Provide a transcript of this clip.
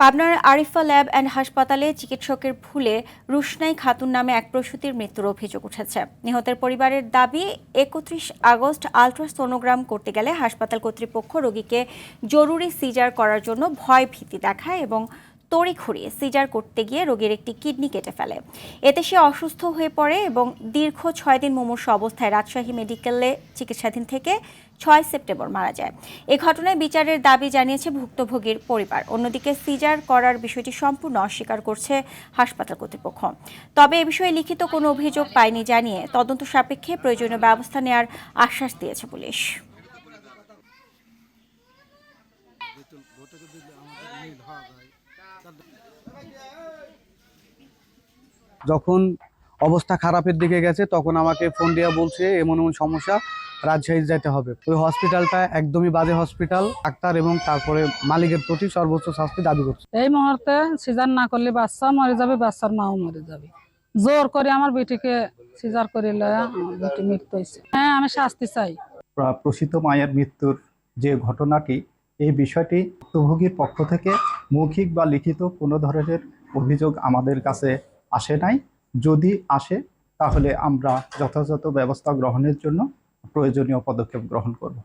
পাবনার Arifa lab and হাসপাতালে চিকিৎসকের ভুলে রুশনাই খাতুন নামে এক প্রসূতির মৃত্যুর অভিযোগ উঠেছে। নিহতের পরিবারের দাবি, ৩১ আগস্ট আলট্রাসোনোগ্রাম করতে গেলে হাসপাতাল কর্তৃপক্ষ রোগীকে জরুরি সিজার করার জন্য ভয় ভীতি দেখায় এবং তড়িঘড়ি সিজার করতে গিয়ে রোগীর একটি কিডনি কেটে ফেলে। এতে সে অসুস্থ হয়ে পড়ে এবং দীর্ঘ ৬ দিন মুমূর্ষু অবস্থায় রাজশাহী মেডিকেলে চিকিৎসাধীন থেকে ৬ সেপ্টেম্বর মারা যায়। এ ঘটনায় বিচারের দাবি জানিয়েছে ভুক্তভোগীর পরিবার। অন্যদিকে সিজার করার বিষয়টি সম্পূর্ণ অস্বীকার করছে হাসপাতাল কর্তৃপক্ষ। তবে এ বিষয়ে লিখিত কোনো অভিযোগ পায়নি জানিয়ে তদন্ত সাপেক্ষে প্রয়োজনীয় ব্যবস্থা নেওয়ার আশ্বাস দিয়েছে পুলিশ। যখন অবস্থা খারাপের দিকে গেছে তখন আমাকে ফোন দিয়ে বলছে এমন এমন সমস্যা, রাজশাহী যেতে হবে। ওই হসপিটালটা একদমই বাজে হসপিটাল। ডাক্তার এবং তারপরে মালিকের প্রতি সর্বোচ্চ শাস্তি দাবি করছে। এই মুহূর্তে সিজার না করলে বাচ্চা মরে যাবে, বাচ্চার মাও মরে যাবে। জোর করে আমার বেটিকে সিজার করে লয়া আমার বেটি মৃত্যু হয়েছে। হ্যাঁ, আমি শাস্তি চাই। প্রসূত মায়ের মৃত্যুর যে ঘটনাটি, এই বিষয়টি ভুক্তভোগীর পক্ষ থেকে মৌখিক বা লিখিত কোনো ধরনের অভিযোগ আমাদের কাছে আসে নাই। যদি আসে তাহলে আমরা যথাযথ ব্যবস্থা গ্রহণের জন্য প্রয়োজনীয় পদক্ষেপ গ্রহণ করব।